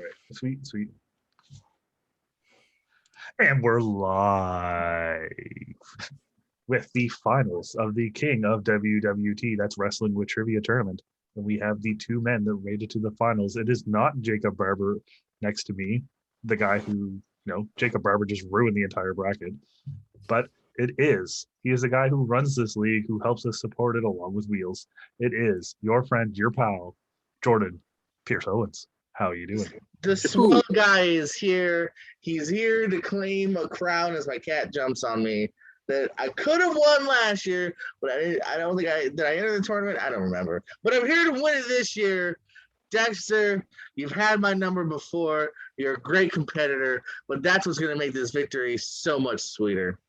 right. Sweet, sweet. And we're live with the finals of the King of WWT. That's Wrestling with Trivia Tournament. And we have the two men that made it to the finals. It is not Jacob Barber next to me, the guy who, Jacob Barber just ruined the entire bracket. But it is. He is the guy who runs this league, who helps us support it along with Wheels. It is your friend, your pal, Jordan Pierce Owens. How are you doing? The swell guy is here. He's here to claim a crown as my cat jumps on me. That I could have won last year, but I don't think did I enter the tournament? I don't remember. But I'm here to win it this year. Dexter, you've had my number before. You're a great competitor, but that's what's going to make this victory so much sweeter.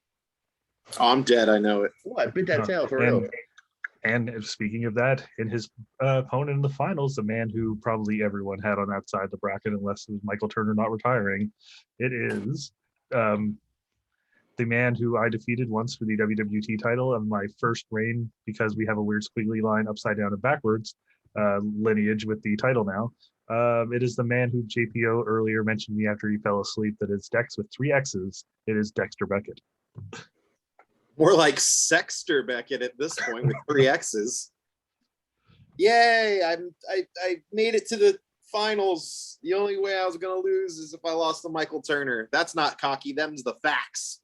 Oh, I'm dead. I know it. Oh, I bit that tail for real. And speaking of that, in his opponent in the finals, the man who probably everyone had on that side of the bracket, unless it was Michael Turner not retiring, it is the man who I defeated once for the WWT title of my first reign, because we have a weird squiggly line upside down and backwards lineage with the title now. It is the man who JPO earlier mentioned me after he fell asleep, that is Dex with 3 X's. It is Dexter Beckett. More like Sexter Beckett at this point with 3 X's. Yay! I made it to the finals. The only way I was gonna lose is if I lost to Michael Turner. That's not cocky. Them's the facts.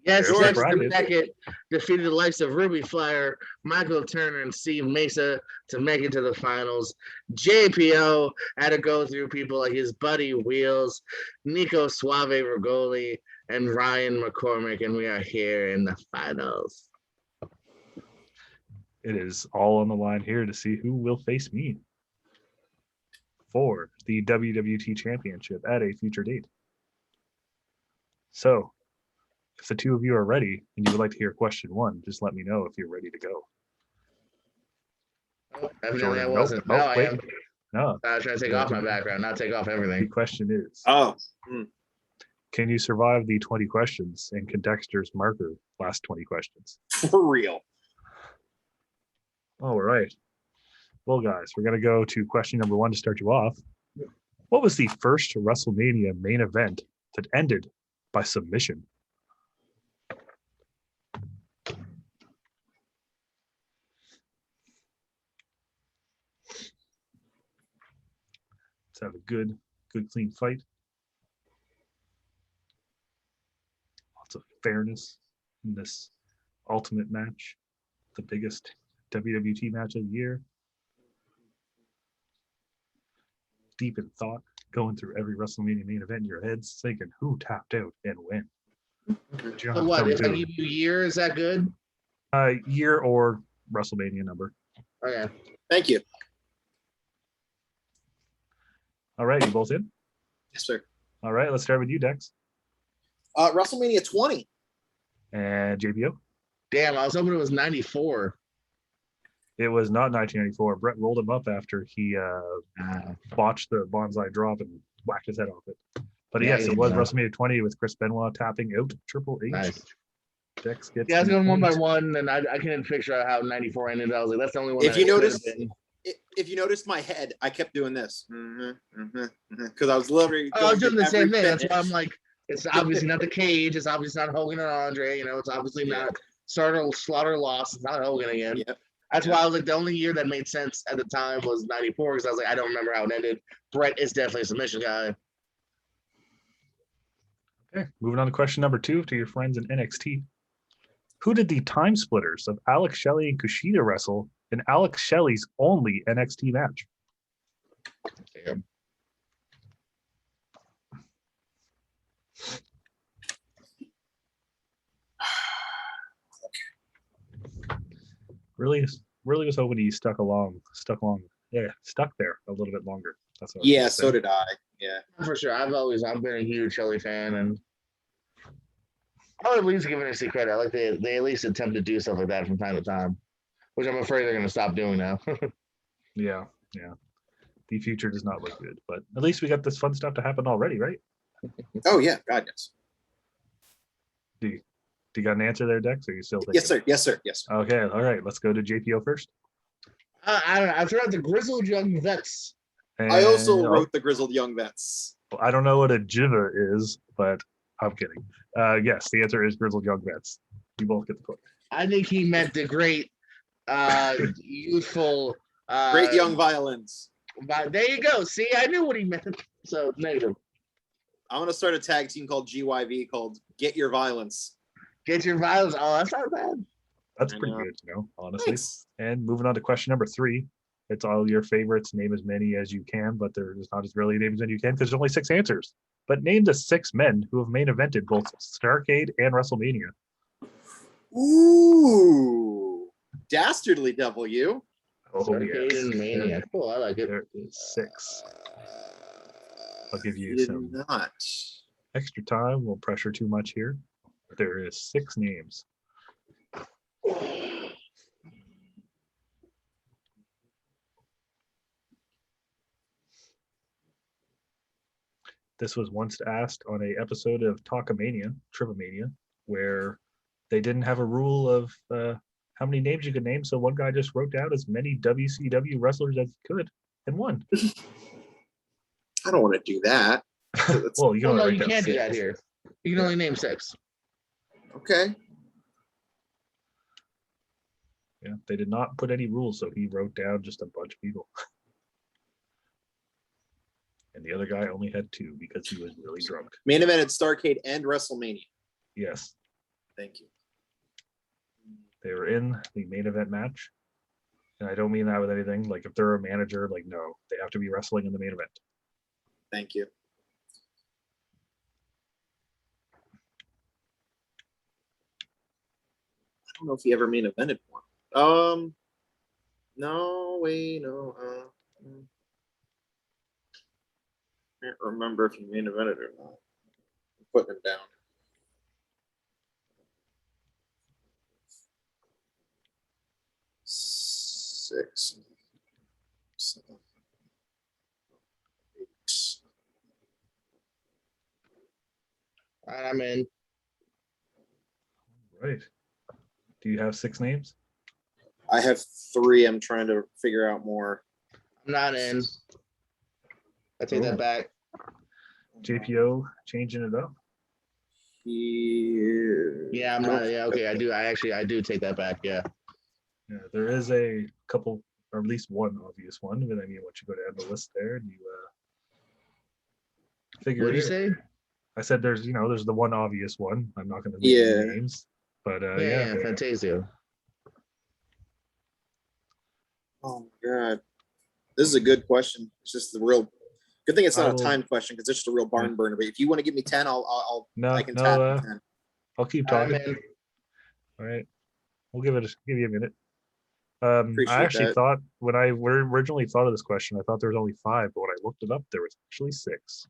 Yes, Dexter Beckett defeated the likes of Ruby Flyer, Michael Turner, and Steve Mesa to make it to the finals. JPO had to go through people like his buddy Wheels, Nico Suave Rigoli, and Ryan McCormick, and we are here in the finals. It is all on the line here to see who will face me for the WWT Championship at a future date. So, if the two of you are ready and you would like to hear question 1, just let me know if you're ready to go. Oh, evidently I wasn't. No, I am. No. I was trying to take off my background, not take off everything. The question is, can you survive the 20 questions and can Dexter's marker last 20 questions? For real. All right. Well, guys, we're going to go to question number 1 to start you off. What was the first WrestleMania main event that ended by submission? Let's have a good clean fight. Lots of fairness in this ultimate match, the biggest WWT match of the year. Deep in thought, going through every WrestleMania main event in your heads, thinking who tapped out and when. So what, if I give you a year, is that good? Year or WrestleMania number. Okay. Thank you. All right, you both in? Yes, sir. All right, let's start with you, Dex. WrestleMania 20. And JPO? Damn, I was hoping it was 94. It was not 1994. Brett rolled him up after he botched the bonsai drop and whacked his head off it. But yes, it was WrestleMania 20 with Chris Benoit tapping out Triple H. Nice. Dex gets I was going 1 by 1, and I couldn't picture out how 94 ended. I was like, that's the only one. If you noticed my head, I kept doing this because I was literally. I was doing the same thing. That's why I'm like, it's obviously not the Cage. It's obviously not Hogan and Andre. It's obviously not Slaughter lost. It's not Hogan again. Yep. That's why I was like, the only year that made sense at the time was 94, because I was like, I don't remember how it ended. Brett is definitely a submission guy. Okay, moving on to question number 2 to your friends in NXT. Who did the time splitters of Alex Shelley and Kushida wrestle in Alex Shelley's only NXT match? Damn. Really was hoping he stuck there a little bit longer. That's what so did I. Yeah, for sure. I've been a huge Shelley fan, and I'll at least give NXT credit. I like they at least attempt to do stuff like that from time to time, which I'm afraid they're going to stop doing now. Yeah. The future does not look good, but at least we got this fun stuff to happen already, right? Oh yeah, God yes. Do you got an answer there, Dex? Or are you still thinking? Yes, sir. Okay, all right. Let's go to JPO first. I don't know. I threw out the Grizzled Young Vets I also And- wrote the Grizzled Young Vets. I don't know what a jiva is, but I'm kidding. Yes, the answer is Grizzled Young Vets. You both get the point. I think he meant the great, youthful. Great Young Violins. But there you go. See, I knew what he meant. So negative. I'm gonna start a tag team called GYV called Get Your Violence. Get your violence. Oh, that's not bad. That's I pretty know. good to know, honestly. Thanks. And moving on to question number 3. It's all your favorites. Name as many as you can, but there's not as really name as many you can because there's only 6 answers. But name the 6 men who have main evented both Starrcade and WrestleMania. Ooh, Dastardly W. Oh, Starrcade yes. and Mania. Cool. I like it. There is 6. I'll give you Did some not. extra time. Won't pressure too much here. There is 6 names. This was once asked on a episode of Talkamania, Trivomania, where they didn't have a rule of how many names you could name. So one guy just wrote down as many WCW wrestlers as he could and won. I don't want to do that. Well, you Oh, can no, only you write down can't do 6. that here. You can only name 6. Okay. Yeah, they did not put any rules, so he wrote down just a bunch of people. And the other guy only had 2 because he was really drunk. Main event at Starrcade and WrestleMania. Yes, Thank you. they were in the main event match. And I don't mean that with anything. Like if they're a manager, like no, they have to be wrestling in the main event. Thank you. I don't know if he ever main evented one. No, wait, no. Can't remember if he main evented or not. I'm putting him down. Six, 7, 8. All right, I'm in. Right. Do you have 6 names? I have 3. I'm trying to figure out more. I'm not in. I take Cool. that back. JPO changing it up. Here. Yeah, I'm not. Yeah, okay. I do take that back. Yeah. Yeah, there is a couple, or at least one obvious one. But I mean, once you go down the list there, and you figure. What did you it. say? I said there's the one obvious one. I'm not going to Yeah. name names, but Yeah, Fantasio. Oh my god, this is a good question. It's just the real good thing. It's not a time question because it's just a real barn burner. But if you want to give me 10, I can tap in 10. I'll keep I'm talking. in. All right, we'll give you a minute. Appreciate I actually that. thought when I originally thought of this question, I thought there was only 5, but when I looked it up, there was actually 6.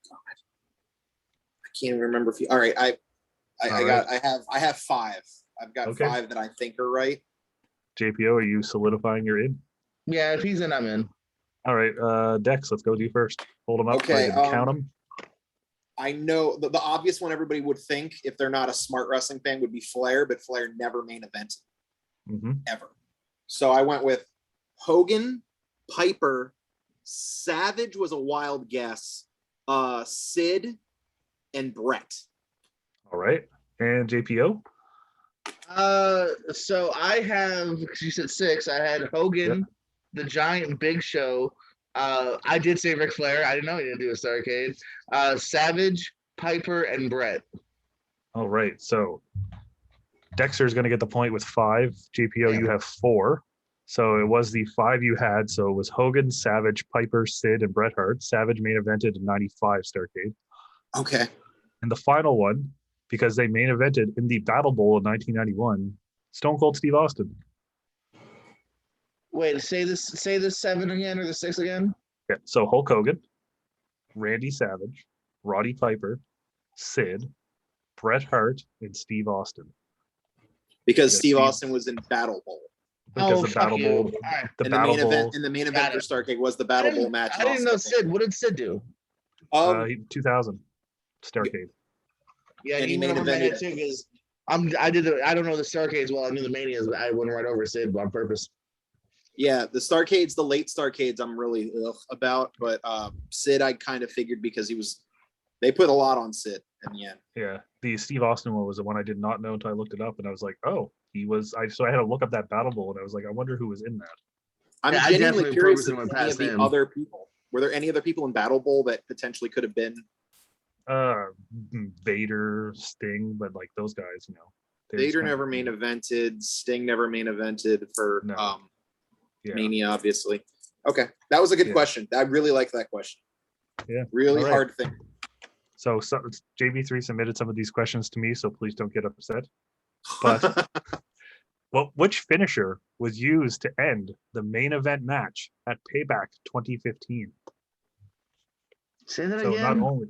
I can't remember if you. All right, I have 5. I've got Okay. 5 that I think are right. JPO, are you solidifying your in? Yeah, if he's in, I'm in. All right, Dex, let's go with you first. Hold them up. Okay, Count them. I know the obvious one everybody would think if they're not a smart wrestling fan would be Flair, but Flair never main evented ever. So I went with Hogan, Piper, Savage was a wild guess, Sid, and Brett. All right, and JPO. So I have, because you said 6, I had Hogan, the Giant, Big Show. I did say Ric Flair. I didn't know he didn't do a Starrcade. Savage, Piper, and Brett. All right, so Dexter's going to get the point with 5. JPO, you have 4. So it was the 5 you had. So it was Hogan, Savage, Piper, Sid, and Bret Hart. Savage main evented in 95 Starrcade. Okay. And the final one, because they main evented in the Battle Bowl of 1991, Stone Cold Steve Austin. Wait, say this 7 again or the 6 again? Yeah, so Hulk Hogan, Randy Savage, Roddy Piper, Sid, Bret Hart, and Steve Austin. Because Yeah, Steve Steve- Austin was in Battle Bowl. Because the fuck Battle you. Bowl, All right. the And Battle Bowl, the main event Got for it. Starrcade was the Battle Bowl match. I didn't know also. Sid. What did Sid do? 2000 Starrcade. Yeah, and he he went main over my head evented. too because I don't know the Starcades well. I knew the Manias, but I went right over Sid on purpose. Yeah, the Starcades, the late Starcades, I'm really about, but Sid, I kind of figured because they put a lot on Sid in the end. Yeah, the Steve Austin one was the one I did not know until I looked it up, and I was like, oh, he was. So I had to look up that Battle Bowl, and I was like, I wonder who was in that. I'm Yeah, I genuinely definitely curious purposely if went any past of the him. other people, were there any other people in Battle Bowl that potentially could have been? Vader, Sting, but like those guys, Vader never main evented. Sting never main evented for No. Mania, obviously. Okay, that was a good question. I really like that question. Yeah, really hard thing. So JB3 submitted some of these questions to me, so please don't get upset. But which finisher was used to end the main event match at Payback 2015? Say that So again. not only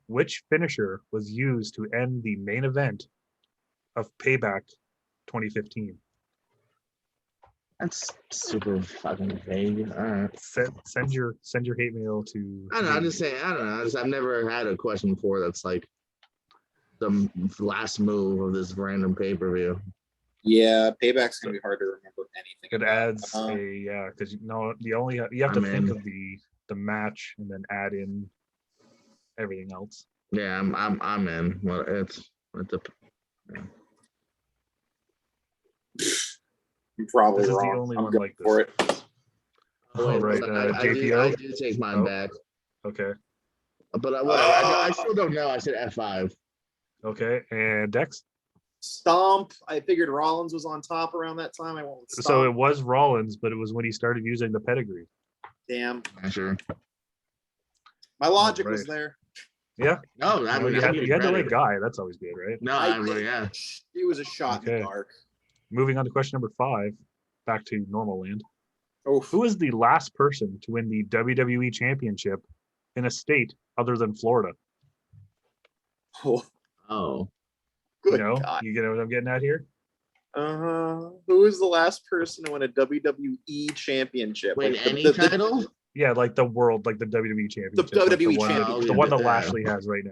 which finisher was used to end the main event of Payback 2015? That's super fucking vague. All right. Send your hate mail to. I don't know. I'm just saying. I don't know. I've never had a question before that's like the last move of this random pay-per-view. Yeah, Payback's gonna be hard to remember anything. It adds because you have to think of the match and then add in everything else. Yeah, I'm in. Well, it's I'm probably this is wrong. the only I'm one going like this. for it. Oh, right, JPO. I do take mine back. Okay. But whatever. I still don't know. I said F5. Okay, and Dex. Stomp. I figured Rollins was on top around that time. I won't. So it was Rollins, but it was when he started using the pedigree. Damn. Sure. My logic was there. Yeah. No, you had the right guy. That's always good, right? No, yeah. He was a shot in the dark. Moving on to question number 5, back to normal land. Oh, who is the last person to win the WWE Championship in a state other than Florida? Oh. Good God. You get what I'm getting at here? Who is the last person to win a WWE Championship? Win any title? Yeah, like the world, like the WWE Championship. The WWE Championship. The one that Lashley has right now.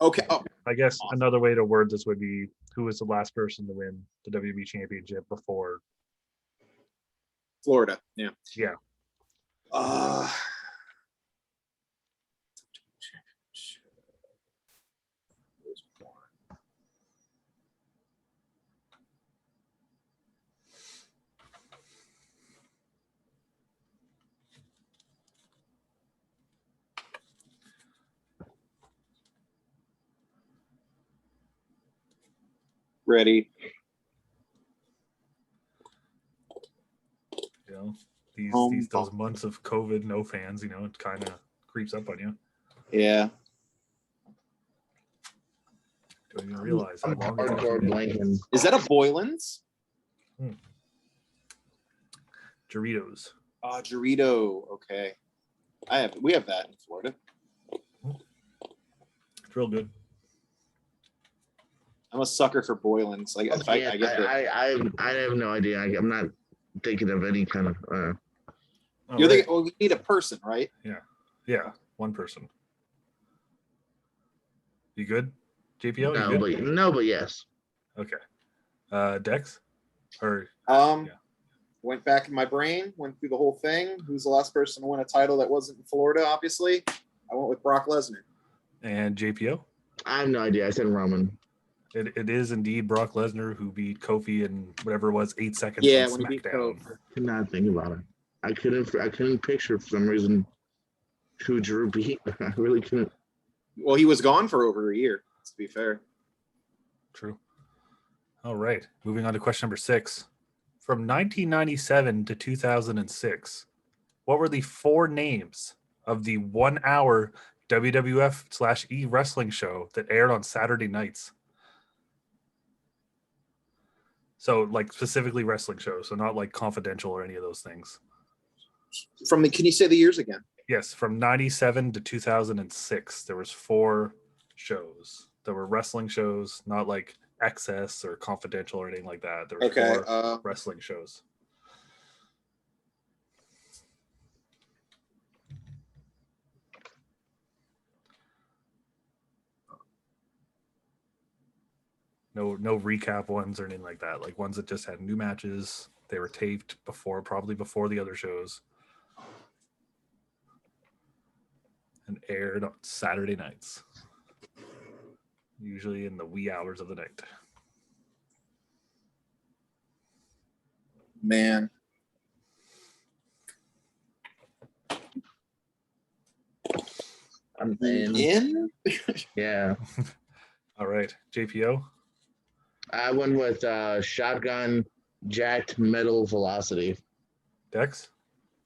Okay. Oh. I guess another way to word this would be, who was the last person to win the WWE Championship before Florida? Yeah. Yeah. Ready. Those months of COVID, no fans, it kind of creeps up on you. Yeah. Don't even realize how long Is that a Boylan's? Doritos. Dorito. Okay. We have that in Florida. It's real good. I'm a sucker for Boylan's. I get I have no idea. I'm not thinking of any kind of. You're thinking, well, we need a person, right? Yeah, one person. You good, JPO? No, but yes. Okay. Dex? Went back in my brain, went through the whole thing. Who's the last person to win a title that wasn't in Florida, obviously? I went with Brock Lesnar. And JPO? I have no idea. I said Roman. It is indeed Brock Lesnar who beat Kofi in whatever it was, 8 seconds. Yeah, when he beat Kofi. I could not think about it. I couldn't picture for some reason who Drew beat. I really couldn't. Well, he was gone for over a year, to be fair. True. All right. Moving on to question number 6. From 1997 to 2006, what were the 4 names of the 1-hour WWF/E wrestling show that aired on Saturday nights? So, like, specifically wrestling shows, so not like Confidential or any of those things. Can you say the years again? Yes, from 97 to 2006, there was 4 shows. There were wrestling shows, not like Excess or Confidential or anything like that. There were 4 wrestling shows. No recap ones or anything like that. Like ones that just had new matches. They were taped probably before the other shows, and aired on Saturday nights, usually in the wee hours of the night. Man. I'm in. Yeah. All right, JPO. I went with Shotgun Jacked Metal Velocity. Dex.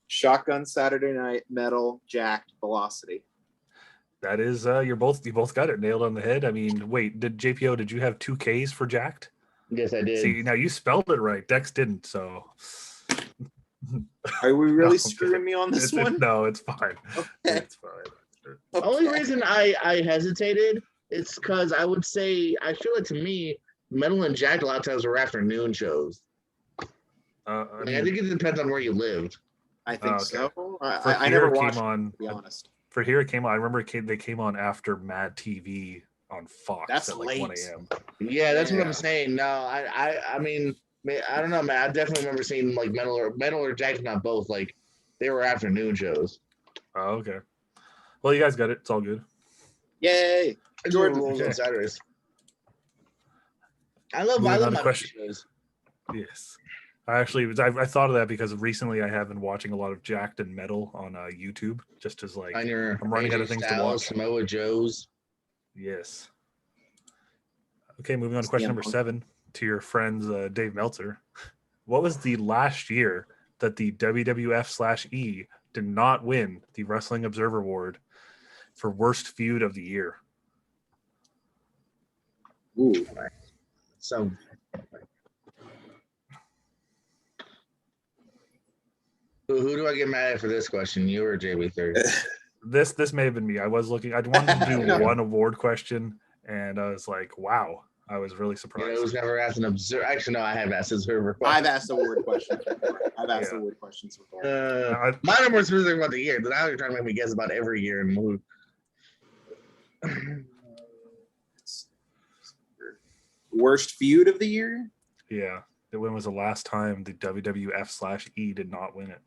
Shotgun Saturday Night Metal Jacked Velocity. That is, you both got it nailed on the head. I mean, wait, did you have 2 Ks for Jacked? Yes, I did. See, now you spelled it right. Dex didn't, so. Are we really No, screwing me on this one? No, it's fine. Okay. It's fine. The only reason I hesitated is because I would say, I feel like to me, Metal and Jacked a lot of times were afternoon shows. I think it depends on where you lived. I think okay. so. I never never watched came on. To be honest. For Here It Came on. I remember they came on after Mad TV on Fox That's at like late. 1 a.m. Yeah, that's what I'm saying. No, I mean, I don't know, man. I definitely remember seeing like Metal or Jacked, not both. Like they were afternoon shows. Oh, okay. Well, you guys got it. It's all good. Yay! Jordan rules on Saturdays. I love my shows. Yes. I thought of that because recently I have been watching a lot of Jacked and Metal on YouTube, just as like on your I'm running out of things to watch. Samoa Joe's. Yes. Okay, moving on to question number 7 to your friends Dave Meltzer. What was the last year that the WWF/E did not win the Wrestling Observer Award for worst feud of the year? Ooh, so. Who do I get mad at for this question? You or JB3? This may have been me. I wanted to do one award question, and I was like, wow. I was really surprised. It was never asked an observer. Actually, no, I have asked observer. I've asked award questions before. Award questions before. Mine are more specific about the year, but now you're trying to make me guess about every year in the movie. Worst feud of the year? Yeah. When was the last time the WWF/E did not win it?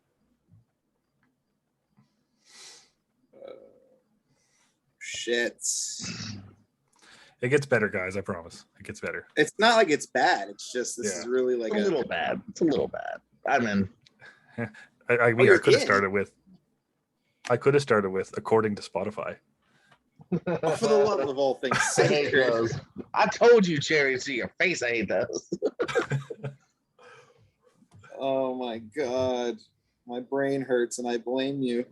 Shit. It gets better, guys. I promise. It gets better. It's not like it's bad. It's just this is really like a little bad. It's a little bad. I mean, I could have started with. According to Spotify. For the love of all things I hate those. I told you, Cherry, to your face. I hate those. Oh my god, my brain hurts, and I blame you.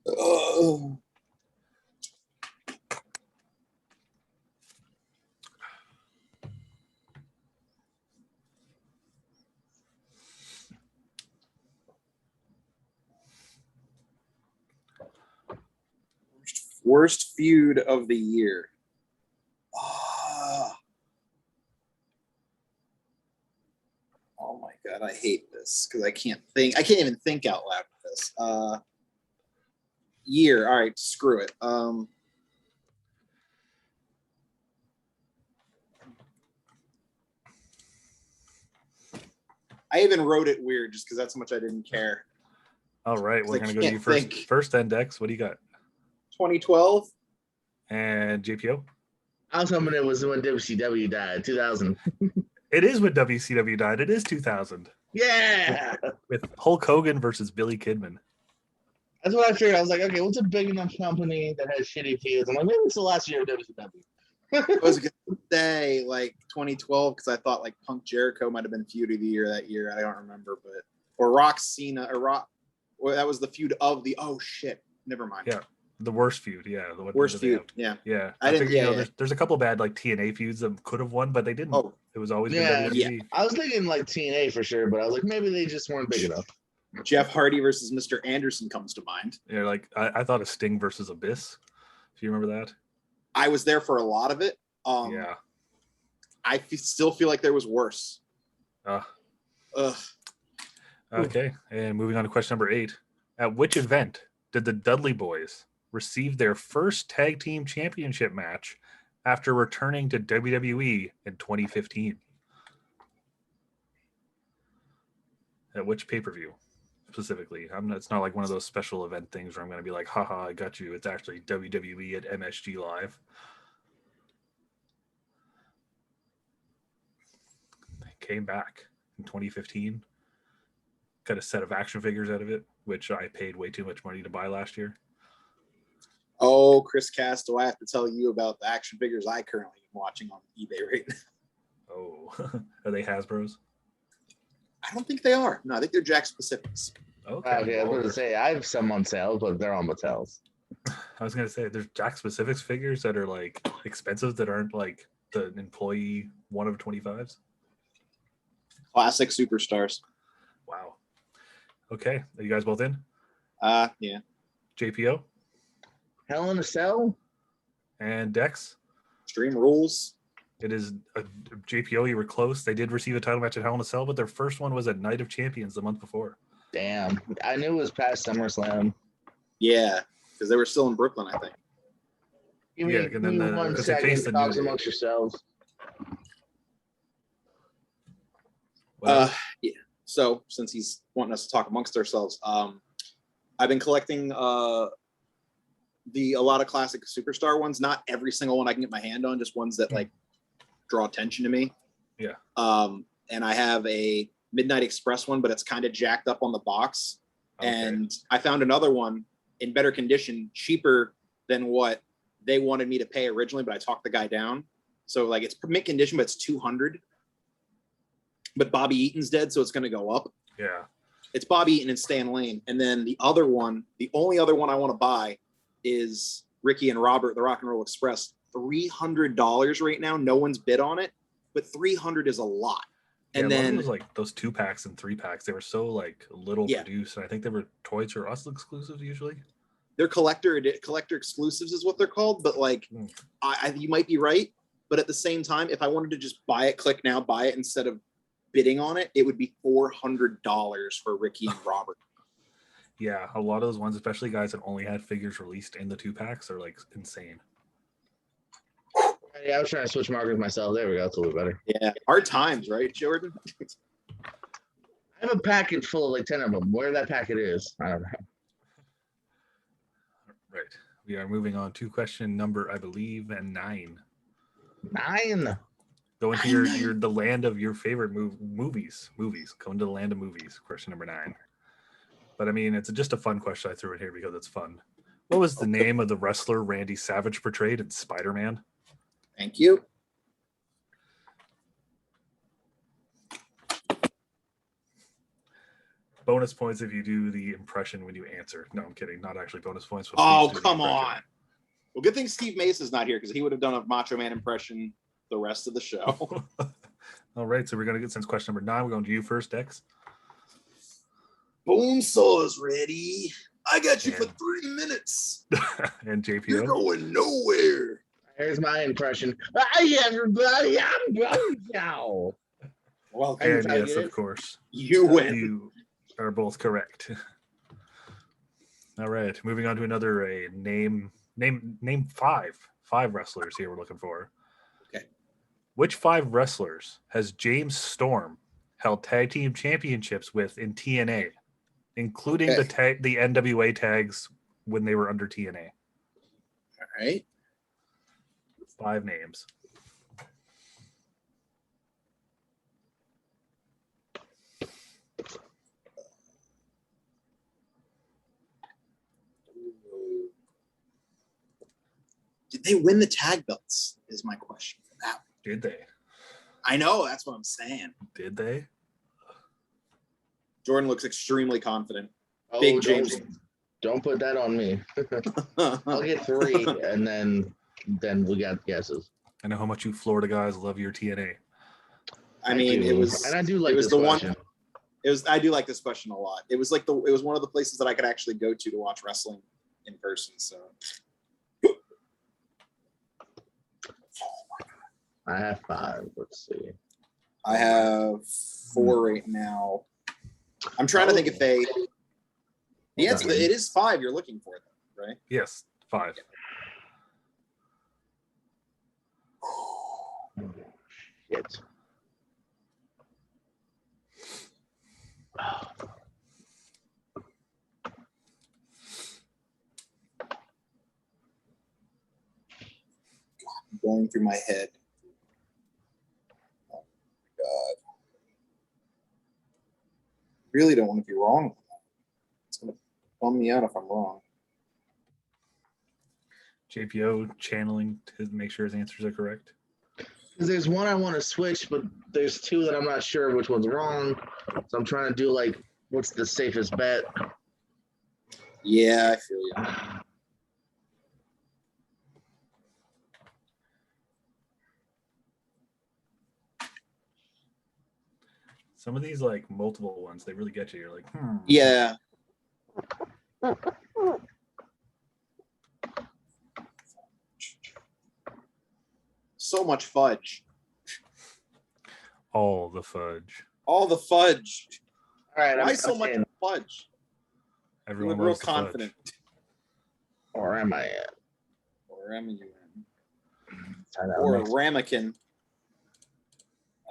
Oh. Worst feud of the year. Oh my god, I hate this because I can't even think out loud with this. Year. All right, screw it. I even wrote it weird just because that's how much I didn't care. All right, we're gonna go to you first. First, then Dex. What do you got? 2012. And JPO? I was hoping it was when WCW died, 2000. It is when WCW died. It is 2000. Yeah. With Hulk Hogan versus Billy Kidman. That's what I figured. I was like, okay, what's a big enough company that has shitty feuds? I'm like, maybe it's the last year of WCW. I was going to say like 2012 because I thought like Punk Jericho might have been feud of the year that year. I don't remember, but or Rock Cena or Rock. Well, that was the feud of the. Oh shit! Never mind. Yeah. The worst feud, yeah. The worst feud, yeah. I think there's a couple bad like TNA feuds that could have won, but they didn't. Oh, it was always WWE. I was thinking like TNA for sure, but I was like maybe they just weren't big enough. Jeff Hardy versus Mr. Anderson comes to mind. Yeah, like I thought of Sting versus Abyss. Do you remember that? I was there for a lot of it. Yeah. I still feel like there was worse. Okay, and moving on to question number 8. At which event did the Dudley Boys receive their first tag team championship match after returning to WWE in 2015? At which pay-per-view specifically? It's not like one of those special event things where I'm going to be like, haha, I got you. It's actually WWE at MSG Live. They came back in 2015. Got a set of action figures out of it, which I paid way too much money to buy last year. Oh, Chris Cass, do I have to tell you about the action figures I currently am watching on eBay right now? Oh, are they Hasbro's? I don't think they are. No, I think they're Jack Specifics. Okay. Okay, I was going to say, I have some on sale, but they're on Mattel's. I was going to say, there's Jack Specifics figures that are like expensive that aren't like the employee 1 of 25s. Classic superstars. Wow. Okay. Are you guys both in? Yeah. JPO Hell in a Cell? and Dex? Extreme Rules. It is a JPO. You were close. They did receive a title match at Hell in a Cell, but their first one was at Night of Champions the month before. Damn. I knew it was past SummerSlam. Yeah, because they were still in Brooklyn, I think. Give Yeah, me, and then 1 because they second faced to the New talk Day. amongst yourselves. Well, Yeah. So since he's wanting us to talk amongst ourselves, I've been collecting a lot of classic superstar ones. Not every single one I can get my hand on, just ones that like draw attention to me. Yeah. And I have a Midnight Express one, but it's kind of jacked up on the box. okay. And I found another one in better condition, cheaper than what they wanted me to pay originally, but I talked the guy down. So like it's mint condition, but it's $200. But Bobby Eaton's dead, so it's going to go up. Yeah. It's Bobby Eaton and Stan Lane. And then the other one, the only other one I want to buy is Ricky and Robert, the Rock and Roll Express. $300 right now. No one's bid on it, but $300 is a lot. And yeah, then it was like those 2-packs and 3-packs. They were so like little Yeah. produced, and I think they were Toys R Us exclusives usually. they're collector exclusives is what they're called. But like, you might be right. But at the same time, if I wanted to just buy it, click now, buy it instead of bidding on it, it would be $400 for Ricky and Robert. Yeah, a lot of those ones, especially guys that only had figures released in the 2-packs, are like insane. Yeah, I was trying to switch markers myself. There we go. That's a little better. Yeah, hard times, right, Jordan? I have a packet full of like 10 of them. Where that packet is, I don't know. Right. We are moving on to question number, I believe, 9. 9. Going to your the land of your favorite movies. Going to the land of movies. Question number 9. But I mean, it's just a fun question. I threw it here because it's fun. What was the name of the wrestler Randy Savage portrayed in Spider-Man? Thank you. Bonus points if you do the impression when you answer. No, I'm kidding. Not actually bonus points. Oh, come on. Well, good thing Steve Mace is not here because he would have done a Macho Man impression the rest of the show. All right, so we're going to get, since question number 9, we're going to you first, Dex. Bonesaw's ready. I got you for 3 minutes. And JPO. You're going nowhere. Here's my impression. Hi, everybody. I'm Bones now. Well, And yes, of course. you win. You are both correct. All right, moving on to another name 5 wrestlers here we're looking for. Okay. Which 5 wrestlers has James Storm held tag team championships with in TNA, including the NWA tags when they were under TNA? All right. 5 names. Did they win the tag belts? Is my question for that one. Did they? I know, that's what I'm saying. Did they? Jordan looks extremely confident. Oh, Big James. Don't put that on me. I'll get 3, and then we got guesses. I know how much you Florida guys love your TNA. I mean, do. it was, and I do like it was this the question. one. It was. I do like this question a lot. It was like it was one of the places that I could actually go to watch wrestling in person. So I have 5. Let's see. I have 4 right now. I'm trying to think if they. The answer, it is 5 you're looking for, though, right? Yes, 5. Shit. Going through my head. Oh my God. Really don't want to be wrong. It's going to bum me out if I'm wrong. JPO channeling to make sure his answers are correct. Because there's one I want to switch, but there's two that I'm not sure which one's wrong. So I'm trying to do like, what's the safest bet? Yeah, I feel you. Some of these like multiple ones, they really get you. You're like, Yeah. So much fudge. all the fudge. All the fudge. All right, Why I'm so much in. fudge? You Everyone look real loves the confident. fudge. Or am I at? Or am you in? Find out Or a next. ramekin.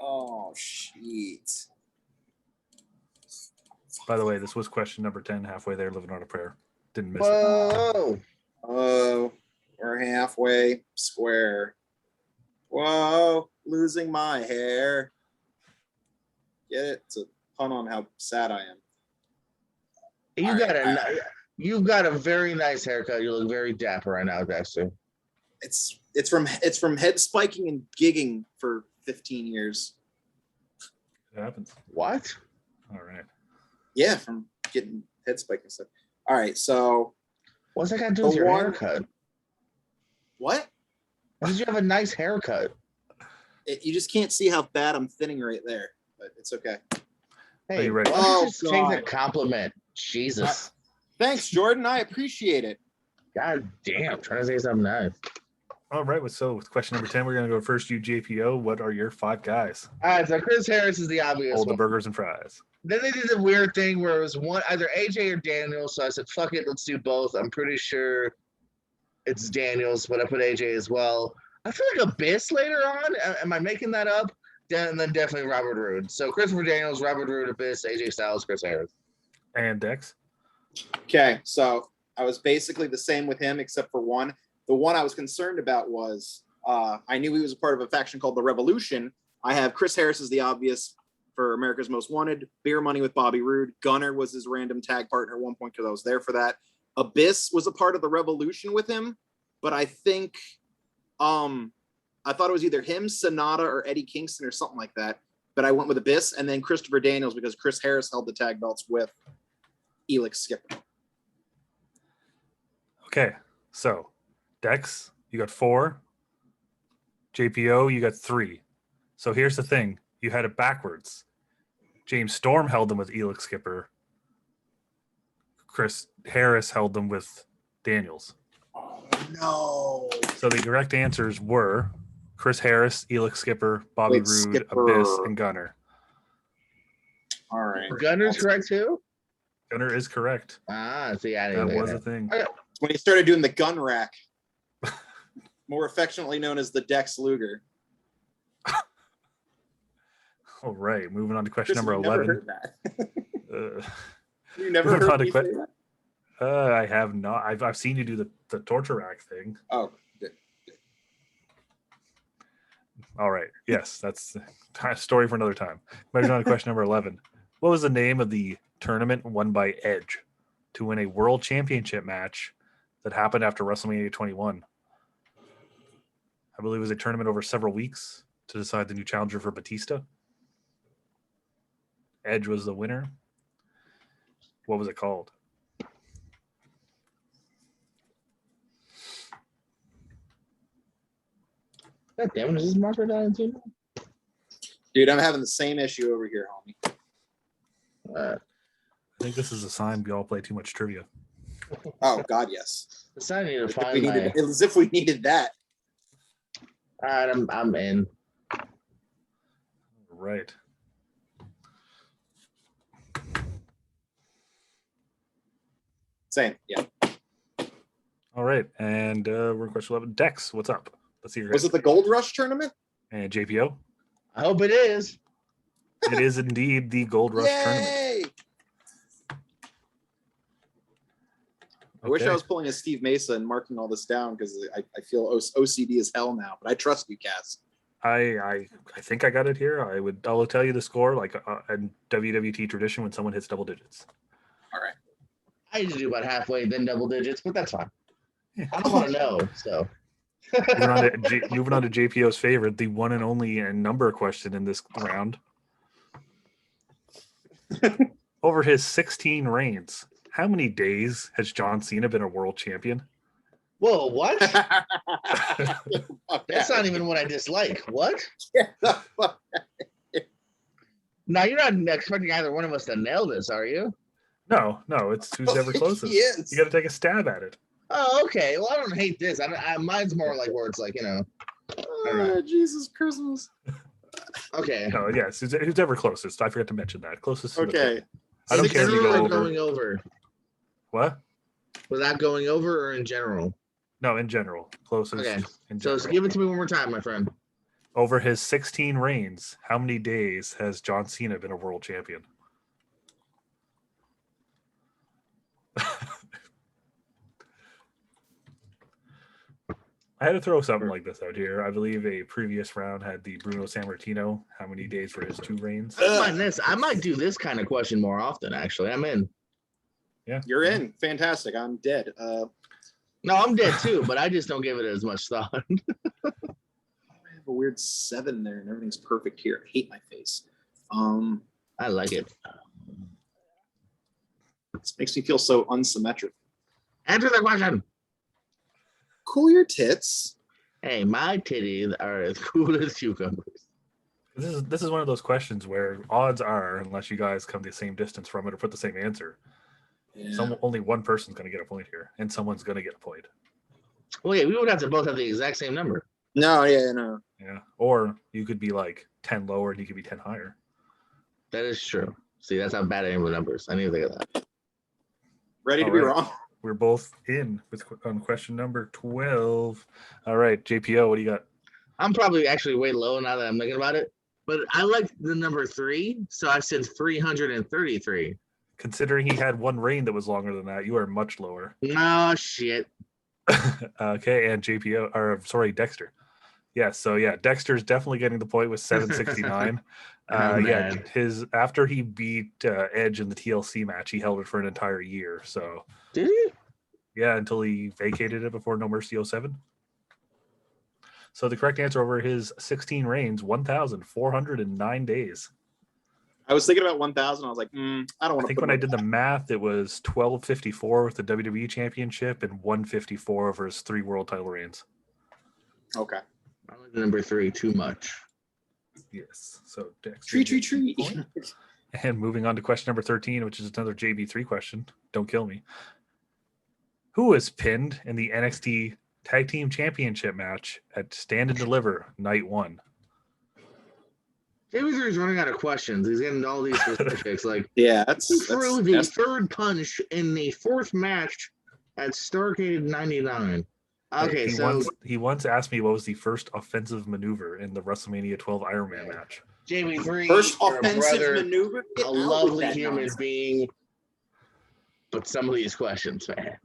Oh, shit. By the way, this was question number 10, halfway there, living on a prayer. Didn't miss it. Whoa! Oh, we're halfway square. Whoa, losing my hair. Get it? It's a pun on how sad I am. You've got a very nice haircut. You look very dapper right now, Dexter. It's from head spiking and gigging for 15 years. It happens. What? All right. Yeah, from getting head spike and stuff. All right, so What's that got to do with The your one- haircut? what? Because you have a nice haircut. You just can't see how bad I'm thinning right there, but it's okay. Hey, you ready? why don't Oh, you just take the God. compliment? Jesus. Thanks, Jordan. I appreciate it. God damn. Trying to say something nice. All right. So with question number 10, we're going to go first. You, JPO. What are your 5 guys? All right, so Chris Harris is the obvious Hold the one. burgers and fries. Then they did the weird thing where it was one either AJ or Daniels. So I said, fuck it, let's do both. I'm pretty sure it's Daniels, but I put AJ as well. I feel like Abyss later on. Am I making that up? And then definitely Robert Roode. So Christopher Daniels, Robert Roode, Abyss, AJ Styles, Chris Harris. And Dex. Okay, so I was basically the same with him except for one. The one I was concerned about was I knew he was a part of a faction called the Revolution. I have Chris Harris as the obvious for America's Most Wanted, Beer Money with Bobby Roode. Gunner was his random tag partner at one point because I was there for that. Abyss was a part of the Revolution with him, but I think I thought it was either him, Sonata, or Eddie Kingston or something like that. But I went with Abyss and then Christopher Daniels because Chris Harris held the tag belts with Elix Skipper. Okay. So Dex, you got 4. JPO, you got 3. So here's the thing. You had it backwards. James Storm held them with Elix Skipper. Chris Harris held them with Daniels. Oh, no. So the correct answers were Chris Harris, Elix Skipper, Bobby Wait, Roode, Skipper. Abyss, and Gunner. All right. Gunner's correct too? Gunner is correct. See, I That didn't was a thing. When he started doing the gun rack, more affectionately known as the Dex Luger. All right. Moving on to question Chris, number you never 11. heard that. Uh, You never Moving on heard to me say that? I have not. I've seen you do the torture rack thing. Oh, good. All right. Yes, that's a story for another time. Moving on to question number 11. What was the name of the tournament won by Edge to win a world championship match that happened after WrestleMania 21? I believe it was a tournament over several weeks to decide the new challenger for Batista. Edge was the winner. What was it called? God damn it, is this Marshall Diamond team? Dude, I'm having the same issue over here, homie. I think this is a sign we all play too much trivia. Oh, God, yes. It's I need to As if, find we my. needed, as if we needed that. All right, I'm in. Right. Same, yeah. All right. And we're in question 11. Dex, what's up? Let's see your Was guys. it the Gold Rush tournament? And JPO? I hope it is. It is indeed the Gold Rush tournament. Yay! I wish I Okay. was pulling a Steve Mesa and marking all this down because I feel OCD as hell now. But I trust you, Cass. I think I got it here. I'll tell you the score like in WWT tradition when someone hits double digits. All right. I usually do about halfway, then double digits, but that's fine. Yeah. I don't want to know, so. Moving on to JPO's favorite, the one and only number question in this round. Over his 16 reigns, how many days has John Cena been a world champion? Whoa, what? Fuck That's that. not even what I dislike. What? Get the fuck- Now, you're not expecting either one of us to nail this, are you? No, it's who's ever closest. He is. You got to take a stab at it. Oh, okay. Well, I don't hate this. Mine's more like where it's like, Oh, Jesus Christmas. okay. No, yes, who's ever closest. I forgot to mention that. Closest. To the Okay. pin. I don't care if you General go or over. going over? What? Without going over or in general? No, in general. Closest. Okay. In So general. give it to me one more time, my friend. Over his 16 reigns, how many days has John Cena been a world champion? I had to throw something like this out here. I believe a previous round had the Bruno Sammartino. How many days were his 2 reigns? I might do this kind of question more often, actually. I'm in. Yeah. You're in. Fantastic. I'm dead. No, I'm dead too, but I just don't give it as much thought. I have a weird 7 there, and everything's perfect here. I hate my face. I like it. This makes me feel so unsymmetric. Answer the question. Cool your tits. Hey, my titties are as cool as cucumbers. This is one of those questions where odds are, unless you guys come the same distance from it or put the same answer, Yeah. only one person's going to get a point here, and someone's going to get a point. Well, yeah, we would have to both have the exact same number. No, no. Yeah, or you could be like 10 lower and you could be 10 higher. That is true. See, that's how bad I am with numbers. I need to think of that. Ready to All be right. wrong. We're both in on question number 12. All right, JPO, what do you got? I'm probably actually way low now that I'm thinking about it, but I like the number 3, so I said 333. Considering he had 1 reign that was longer than that, you are much lower. No shit. Okay, and Dexter. Yeah, so yeah, Dexter's definitely getting the point with 769. Oh, yeah, man. after he beat Edge in the TLC match, he held it for an entire year. So Did he? yeah, until he vacated it before No Mercy 07. So the correct answer over his 16 reigns, 1,409 days. I was thinking about 1,000. I was like, I don't I want to think put when I did the math, it was 1254 with the WWE Championship and 154 over his 3 world title reigns. Okay. I like the number 3 too much. Yes. So Dexter. Tree. And moving on to question number 13, which is another JB3 question. Don't kill me. Who was pinned in the NXT Tag Team Championship match at Stand and Deliver Night 1? JB3 is running out of questions. He's getting all these specifics. Like, Yeah, he threw the that's 3rd punch in the 4th match at Starrcade 99. Okay, he once asked me what was the first offensive maneuver in the WrestleMania 12 Iron Man match. JB3, first you're a offensive brother, maneuver. a Get out with lovely that human nonsense. being. But some of these questions, man.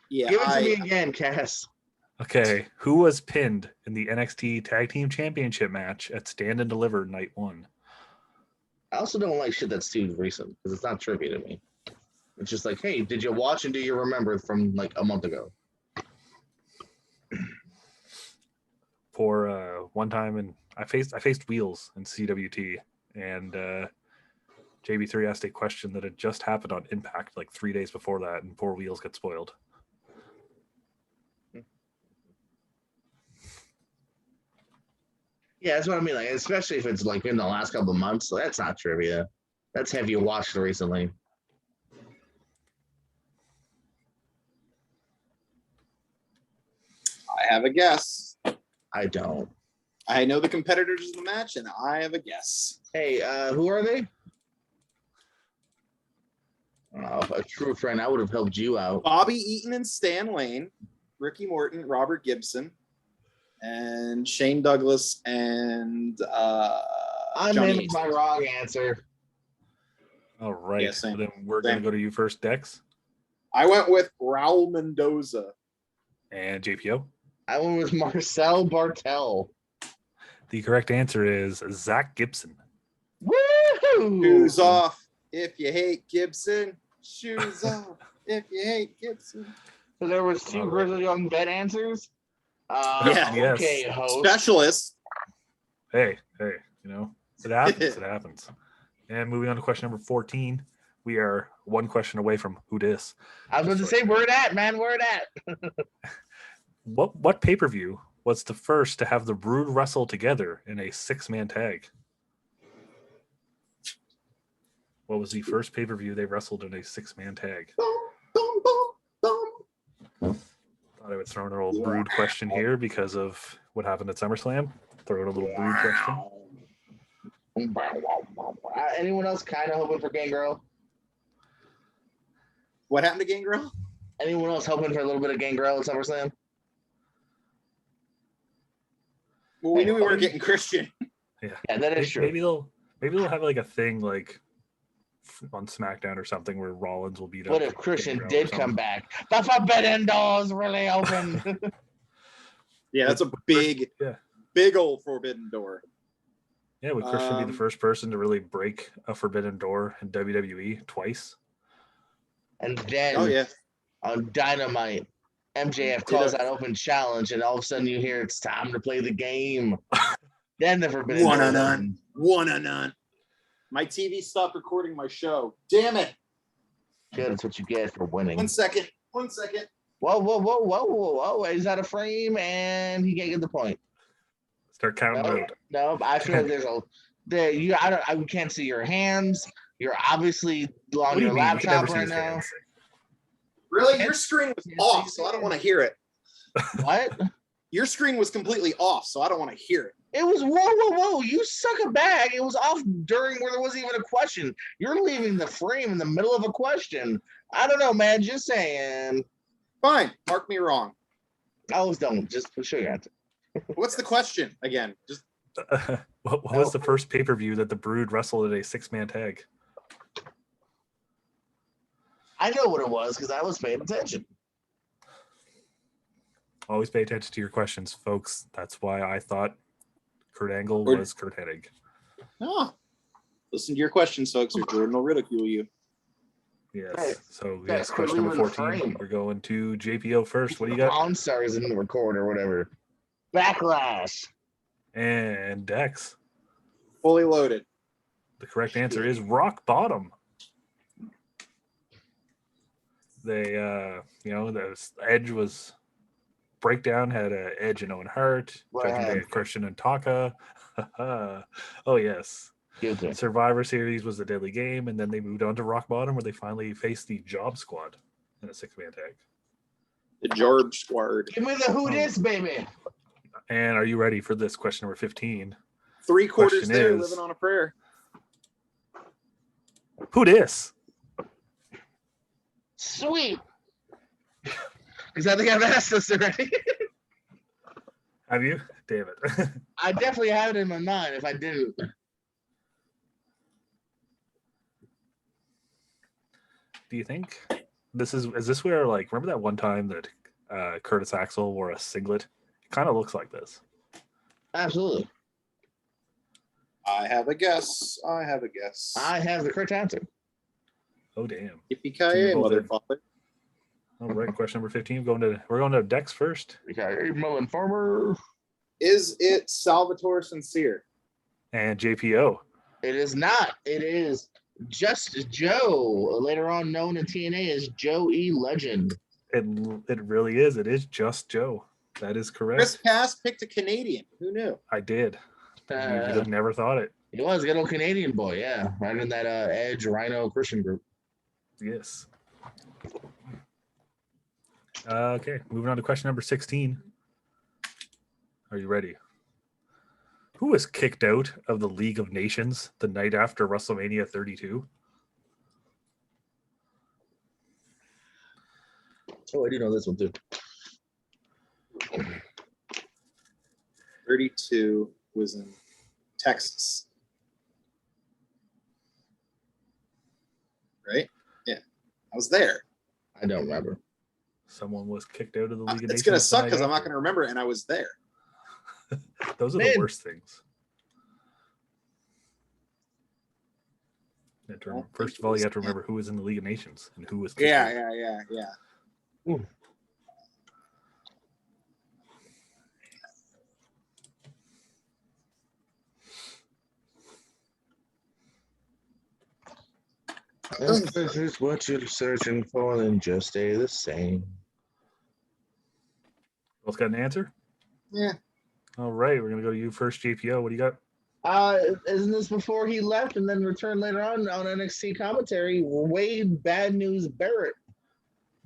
Yeah, Give it to me again, Cass. Okay, who was pinned in the NXT Tag Team Championship match at Stand and Deliver Night 1? I also don't like shit that's too recent because it's not trivia to me. It's just like, hey, did you watch and do you remember from like a month ago? For one time, and I faced Wheels in CWT, and JB3 asked a question that had just happened on Impact like 3 days before that, and poor Wheels got spoiled. Yeah, that's what I mean. Like, especially if it's like in the last couple of months, so that's not trivia. That's have you watched it recently? I have a guess. I don't. I know the competitors of the match, and I have a guess. Hey, who are they? A true friend, I would have helped you out. Bobby Eaton and Stan Lane, Ricky Morton, Robert Gibson, and Shane Douglas and I'm Johnny in my wrong answer. All right. Yeah, same. Then we're going to Same. go to you first, Dex. I went with Raul Mendoza. And JPO. I went with Marcel Bartel. The correct answer is Zach Gibson. Woo! Shoes off if you hate Gibson. Shoes off if you hate Gibson. So there was two All right. Grizzly Young Bet answers. Yeah. Okay, Yes. host. Specialist. Hey, you know, it happens. It happens. And moving on to question number 14. We are one question away from who dis. I was about to say, where it at, man? Where it at? What pay-per-view was the first to have the Brood wrestle together in a 6-man tag? What was the first pay-per-view they wrestled in a 6-man tag? Thought I would throw in a little Brood question here because of what happened at SummerSlam. Throw in a little Brood question. Anyone else kind of hoping for Gangrel? What happened to Gangrel? Anyone else hoping for a little bit of Gangrel at SummerSlam? Well, we knew we weren't getting Christian. Yeah, that is true. Maybe they'll have like a thing like on SmackDown or something where Rollins will beat up. What if Christian Gangrel or did something. come back? The forbidden door is really open. Yeah, that's a big old forbidden door. Yeah, would Christian be the first person to really break a forbidden door in WWE twice? And then Oh yeah. on Dynamite, MJF calls that open challenge, and all of a sudden you hear it's time to play the game. Then the forbidden One door on none. opens. One on none. My TV stopped recording my show. Damn it. Good, that's what you get for winning. 1 second. Whoa. Whoa. He's out of frame, and he can't get the point. Start counting out. No, I feel like I can't see your hands. You're obviously What on do you your mean? You can never laptop see right his now. hands. Really? Your screen was off, so I don't want to hear it. What? Your screen was completely off, so I don't want to hear it. It was whoa. You suck a bag. It was off during where there wasn't even a question. You're leaving the frame in the middle of a question. I don't know, man. Just saying. Fine. Mark me wrong. Always don't. Just show your answer. What's the question again? Just What was the first pay-per-view that the Brood wrestled in a 6-man tag? I know what it was because I was paying attention. Always pay attention to your questions, folks. That's why I thought Kurt Angle was Kurt Hennig. oh, listen to your questions, folks, or Jordan will ridicule you. Yes. Hey, So yeah, yes, question number leaving the 14. frame. We're going to JPO first. What do you got? Pawn Stars in the record or whatever. Backlash. And Dex. Fully loaded. The correct answer is Rock Bottom. They, the Edge was Breakdown had an Edge and Owen Hart. Judgment Day had Christian and Taka. Oh yes. Guilty. Survivor Series was the Deadly Game, and then they moved on to Rock Bottom, where they finally faced the Job Squad in a 6-man tag. The Jarb Squad. Give me the who dis, baby. And are you ready for this question number 15? 3/4 Question there, is- living on a prayer. Who dis? Sweet. Because I think I've asked this already. Have you? Damn it. I definitely have it in my mind if I didn't. Do you think this is this where, like, remember that one time that Curtis Axel wore a singlet? It kind of looks like this. Absolutely. I have a guess. I have the correct answer. Oh damn. Yippee-ki-yay, mother father. All right, question number 15. We're going to Dex first. Okay, Mullen Farmer. Is it Salvatore Sincere? And JPO. It is not. It is Just Joe, later on known in TNA as Joe E. Legend. It really is. It is Just Joe. That is correct. Chris Cass picked a Canadian. Who knew? I did. You would have never thought it. He was a good old Canadian boy, yeah. Right in that Edge Rhino Christian group. Yes. Okay, moving on to question number 16. Are you ready? Who was kicked out of the League of Nations the night after WrestleMania 32? Oh, I do know this one too. 32 was in Texas. right? Yeah, I was there. I don't remember. Someone was kicked out of the League of It's Nations. gonna suck the because night I'm not after. gonna remember it, and I was there. Those are Man. the worst things. You have to remember- First of all, you have to remember who was in the League of Nations and who was kicked out. Yeah. If this is what you're searching for, then just stay the same. Both got an answer? Yeah. All right, we're gonna go to you first, JPO. What do you got? Isn't this before he left and then returned later on NXT commentary? Wade Bad News Barrett.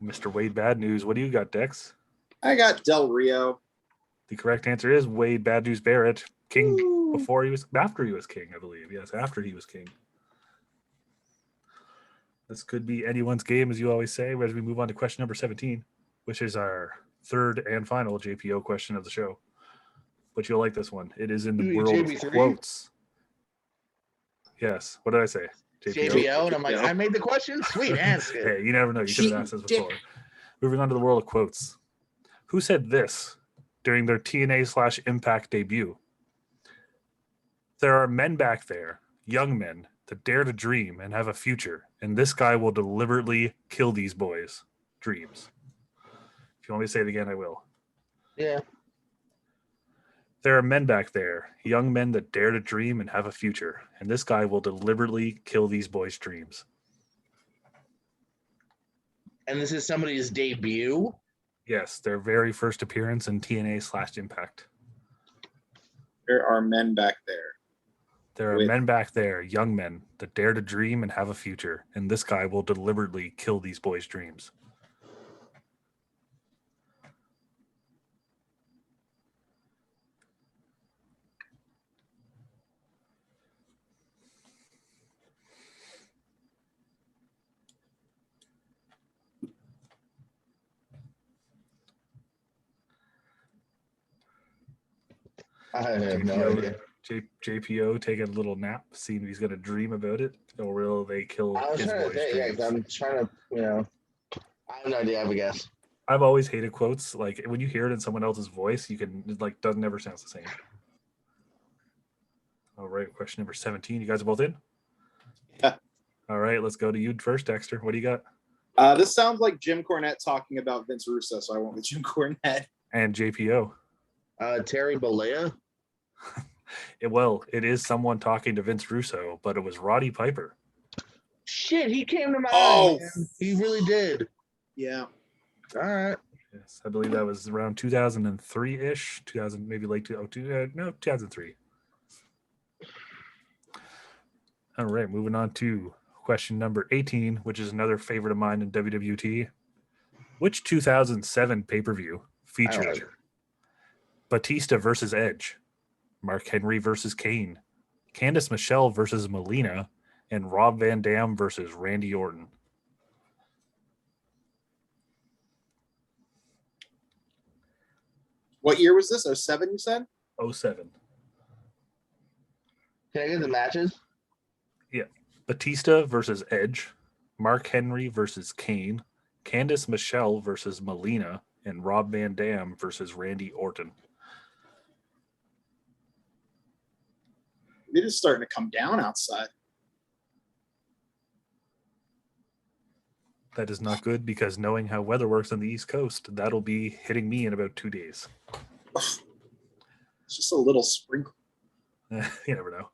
Mr. Wade Bad News. What do you got, Dex? I got Del Rio. The correct answer is Wade Bad News Barrett. King Woo. after he was king, I believe. Yes, after he was king. This could be anyone's game, as you always say, as we move on to question number 17, which is our third and final JPO question of the show. But you'll like this one. It is in the world of JB3? quotes. Yes. What did I say? JBO, and I'm like, I made the question. Sweet answer. Hey, you never know. You should have asked this before. Moving on to the world of quotes. Who said this during their TNA/Impact debut? There are men back there, young men, that dare to dream and have a future, and this guy will deliberately kill these boys' dreams. If you want me to say it again, I will. Yeah. There are men back there, young men that dare to dream and have a future, and this guy will deliberately kill these boys' dreams. And this is somebody's debut. Yes, their very first appearance in TNA/Impact. There are men back there. There are men back there, young men, that dare to dream and have a future, and this guy will deliberately kill these boys' dreams. I have no idea. JPO taking a little nap, seeing if he's going to dream about it, or will they kill I was his trying to boys' think, dreams? I'm trying to, I have no idea. I have a guess. I've always hated quotes. Like, when you hear it in someone else's voice, you can, doesn't never sounds the same. All right, question number 17. You guys are both in? Yeah. All right, let's go to you first, Dexter. What do you got? This sounds like Jim Cornette talking about Vince Russo, so I went with Jim Cornette. And JPO. Terry Bollea. It is someone talking to Vince Russo, but it was Roddy Piper. Shit, he came to my Oh. mind, man. He really did. Yeah. All right. Yes, I believe that was around 2003-ish, 2000, maybe late 2003. All right, moving on to question number 18, which is another favorite of mine in WWT. Which 2007 pay-per-view featured Batista versus Edge, Mark Henry versus Kane, Candice Michelle versus Melina, and Rob Van Dam versus Randy Orton? What year was this? 07, you said? 07. Can I get the matches? Batista versus Edge, Mark Henry versus Kane, Candice Michelle versus Melina, and Rob Van Dam versus Randy Orton. It is starting to come down outside. That is not good because knowing how weather works on the East Coast, that'll be hitting me in about 2 days. It's just a little sprinkle. You never know.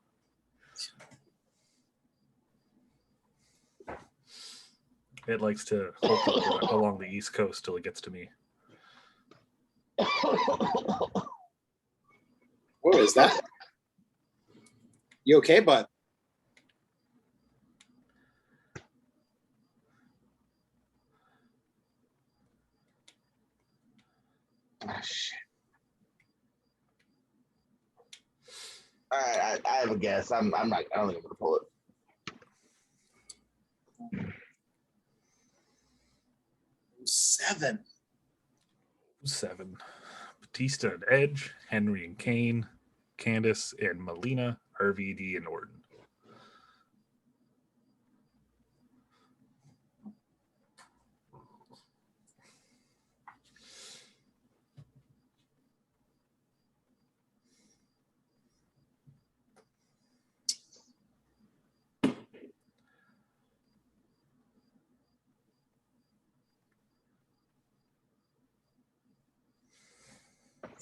It likes to hope along the East Coast till it gets to me. What is that? You okay, bud? Oh, shit. All right, I have a guess. I don't think I'm gonna pull it. Seven. Batista and Edge, Henry and Kane, Candice and Melina, RVD and Orton.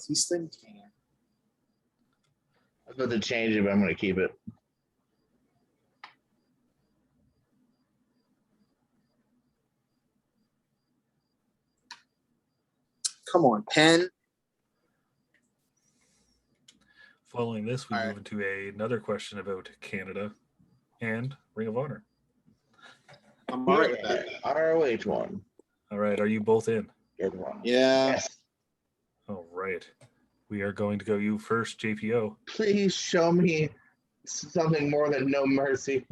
Easton can. I was about to change it, but I'm going to keep it. Come on, pen. Following this, we All move into another question about Canada and Ring of Honor. I'm all right with that. ROH one. All right, are you both in? Good one. Yeah. Yes. All right. We are going to go you first, JPO. Please show me something more than no mercy.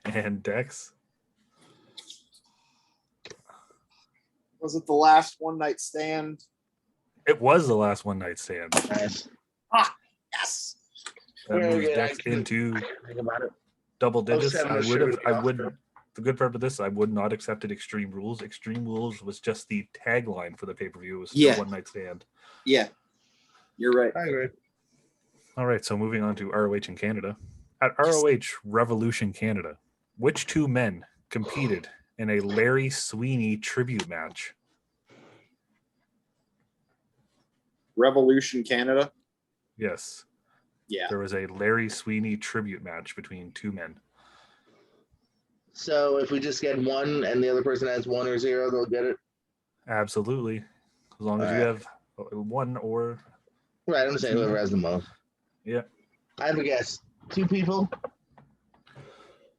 And Dex. Was it the last one night stand? It was the last one night stand. Nice. Yes. That Very moves good. Dex into Think about it. double digits. 07 I was would have. sure to I be would. Oscar. The good part of this, I would not accepted Extreme Rules. Extreme Rules was just the tagline for the pay per view. It was still Yeah. one night stand. Yeah. You're right. I agree. All right, so moving on to ROH in Canada. At ROH Revolution Canada, which two men competed in a Larry Sweeney tribute match? Revolution Canada. Yes, Yeah. there was a Larry Sweeney tribute match between two men. So if we just get one and the other person has 1 or 0, they'll get it. Absolutely, as long as you Alright. have one or Right, I'm saying whoever has the most. yeah, I have a guess. 2 people.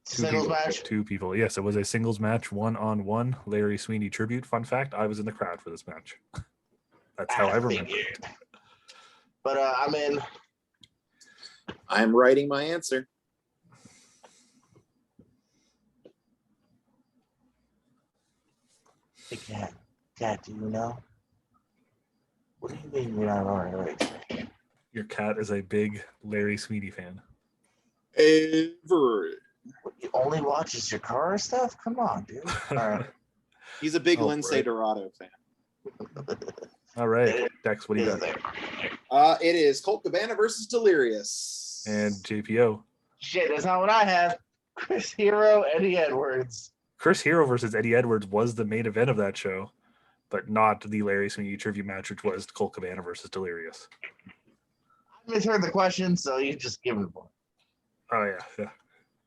Singles match. Two people. Yes, it was a singles match, 1-on-1 Larry Sweeney tribute. Fun fact: I was in the crowd for this match. That's how I remember it. But I'm in. I'm writing my answer. Hey, Cat, do you know? What do you mean you're not ROH? Your cat is a big Larry Sweeney fan. Avery. What, you only watches your car stuff? Come on, dude. All right. He's a big Oh, Lindsay right. Dorado fan. All right, Dex, what do you got? It is Colt Cabana versus Delirious. And JPO. Shit, that's not what I have. Chris Hero, Eddie Edwards. Chris Hero versus Eddie Edwards was the main event of that show, but not the Larry Sweeney tribute match, which was Colt Cabana versus Delirious. I misheard the question, so you just give it a point. Oh yeah.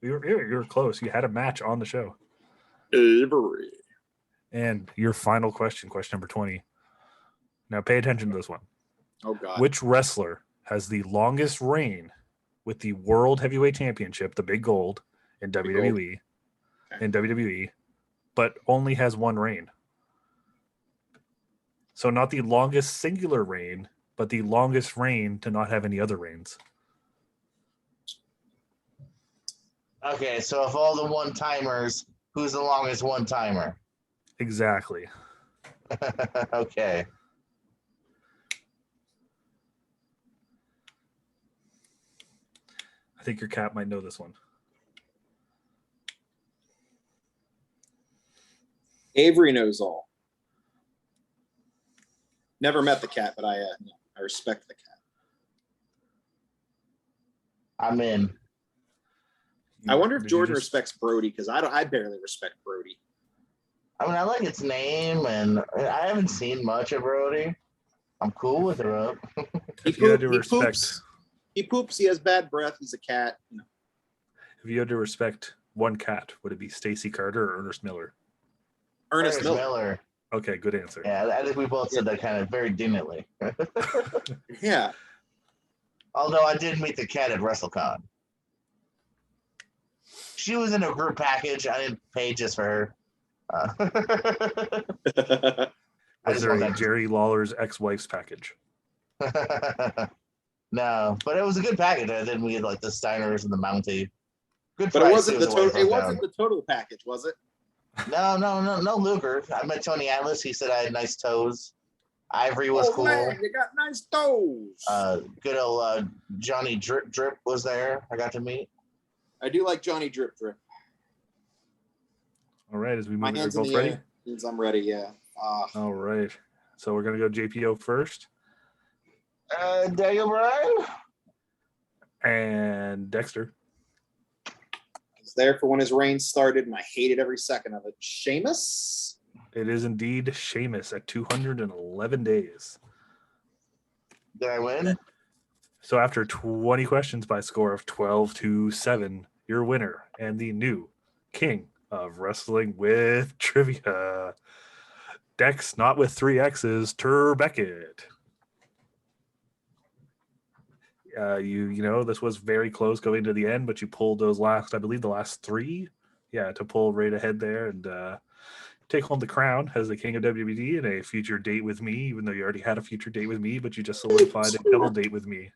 You were close. You had a match on the show. Avery. And your final question, question number 20. Now pay attention to this one. Oh God. Which wrestler has the longest reign with the World Heavyweight Championship, the big gold, in WWE, but only has one reign? So not the longest singular reign, but the longest reign to not have any other reigns. Okay, so of all the one-timers, who's the longest one-timer? Exactly. Okay. I think your cat might know this one. Avery knows all. Never met the cat, but I respect the cat. I'm in. I wonder if Did you Jordan just- respects Brody, because I barely respect Brody. I mean, I like its name, and I haven't seen much of Brody. I'm cool with it. If you had to respect, poops. He poops. He has bad breath. He's a cat. No. if you had to respect one cat, would it be Stacy Carter or Ernest Miller? Ernest Miller. Okay, good answer. Yeah, I think we both said that kind of very dignantly. Yeah. Although I did meet the cat at WrestleCon. She was in a group package. I didn't pay just for her. I Was just there want a that- Jerry Lawler's ex-wife's package? No, but it was a good package. Then we had like the Steiners and the Mountie. Good But price. it wasn't too, the is what total. It broke wasn't the total package, was it? down. No Luger. I met Tony Atlas. He said I had nice toes. Ivory was cool. Man, you got nice toes. Good old Johnny Drip was there. I got to meet. I do like Johnny Drip Drip. All right, as we My move, are hands in both the ready? air means I'm ready. Yeah. All right, so we're gonna go JPO first, Daniel Bryan. and Dexter. I was there for when his reign started, and I hated every second of it. Sheamus. It is indeed Sheamus at 211 days. Did I win? So after 20 questions by score of 12-7, your winner and the new king of wrestling with trivia, Dex, not with 3 X's, Beckett. You know, this was very close going to the end, but you pulled those last, I believe the last 3, to pull right ahead there and take home the crown as the king of WWT and a future date with me, even though you already had a future date with me, but you just solidified a double date with me.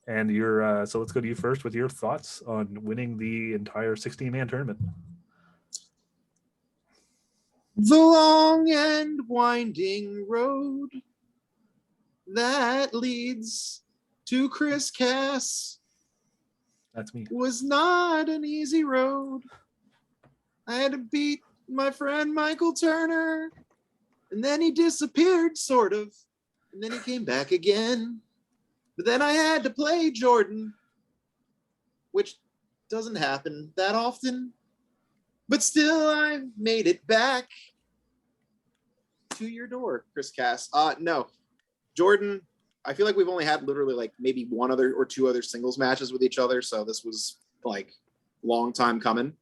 And you're so let's go to you first with your thoughts on winning the entire 16-man tournament. The long and winding road that leads to Chris Cass That's me. was not an easy road. I had to beat my friend Michael Turner, and then he disappeared, sort of, and then he came back again. But then I had to play Jordan, which doesn't happen that often. But still, I made it back to your door, Chris Cass. No, Jordan, I feel like we've only had literally like maybe 1 other or 2 other singles matches with each other. So this was like long time coming.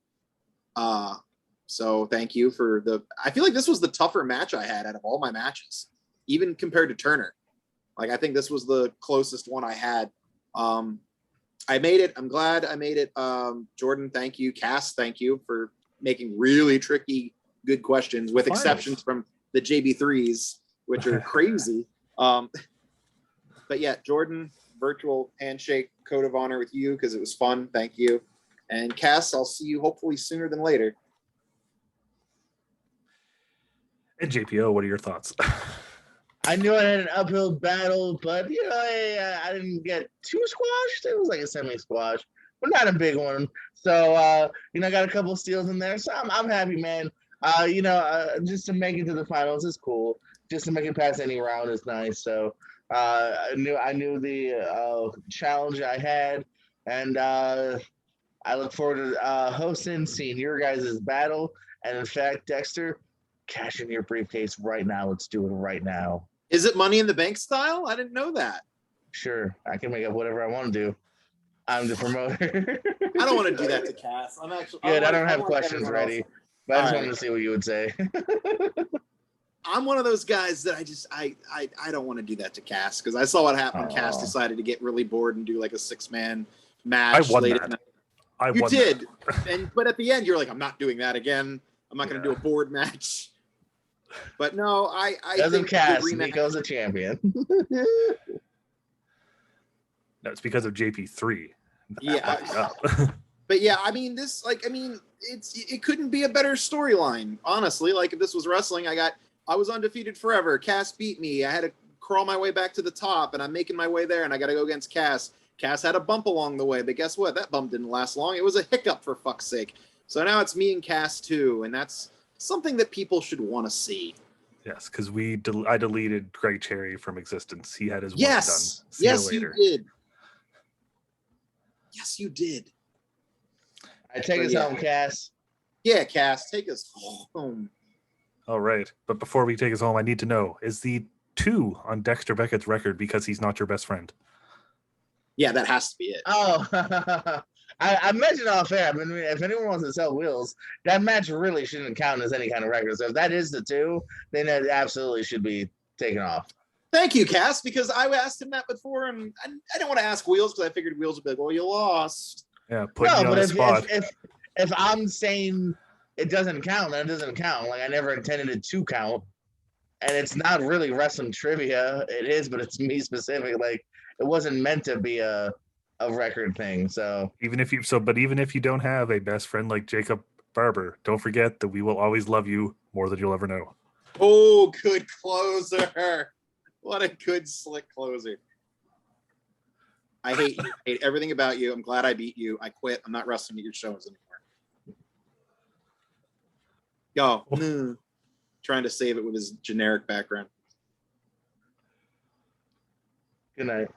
So thank you for I feel like this was the tougher match I had out of all my matches, even compared to Turner. Like, I think this was the closest one I had. I made it. I'm glad I made it. Jordan, thank you. Cass, thank you for making really tricky, good questions, with exceptions from the JB3s, which are crazy. But yeah, Jordan, virtual handshake, code of honor with you because it was fun. Thank you. And Cass, I'll see you hopefully sooner than later. And JPO, what are your thoughts? I knew I had an uphill battle, but you know, I didn't get too squashed. It was like a semi-squash, but not a big one. So you know, I got a couple steals in there, so I'm happy, man. You know, just to make it to the finals is cool. Just to make it past any round is nice. So I knew the challenge I had, and I look forward to hosting, seeing your guys' battle. And in fact, Dexter, cash in your briefcase right now. Let's do it right now. Is it Money in the Bank style? I didn't know that. Sure, I can make up whatever I want to do. I'm the promoter. I don't want to do that to Cass. I'm actually good. I don't have questions ready, but I just wanted to see what you would say. I'm one of those guys that I don't want to do that to Cass because I saw what happened when Cass decided to get really bored and do like a 6-man match. I won that. You did, but at the end you're like, I'm not doing that again. I'm not going to do a board match. But no, I think Cass, Nico's a champion. No, it's because of JP3. Yeah. But yeah, I mean, it couldn't be a better storyline, honestly. Like, if this was wrestling, I was undefeated forever. Cass beat me. I had to crawl my way back to the top, and I'm making my way there, and I got to go against Cass. Cass had a bump along the way, but guess what? That bump didn't last long. It was a hiccup, for fuck's sake. So now it's me and Cass too, and that's something that people should want to see. Yes, because I deleted Greg Cherry from existence. He had his work done. Yes, you did. Yes, you did. I take us home, Cass. Yeah, Cass, take us home. All right, but before we take us home, I need to know: is the 2 on Dexter Beckett's record because he's not your best friend? Yeah, that has to be it. Oh, I mentioned off air. I mean, if anyone wants to sell wheels, that match really shouldn't count as any kind of record. So if that is the 2, then it absolutely should be taken off. Thank you, Cass, because I asked him that before, and I didn't want to ask Wheels because I figured Wheels would be like, well, you lost. Yeah, put me on the spot. If I'm saying it doesn't count, then it doesn't count. Like, I never intended it to count. And it's not really wrestling trivia. It is, but it's me specific. Like, it wasn't meant to be a record thing. So even if you don't have a best friend like Jacob Barber, don't forget that we will always love you more than you'll ever know. Oh, good closer. What a good slick closer. I hate you. I hate everything about you. I'm glad I beat you. I quit. I'm not wrestling at your shows anymore. Yo, trying to save it with his generic background. good night.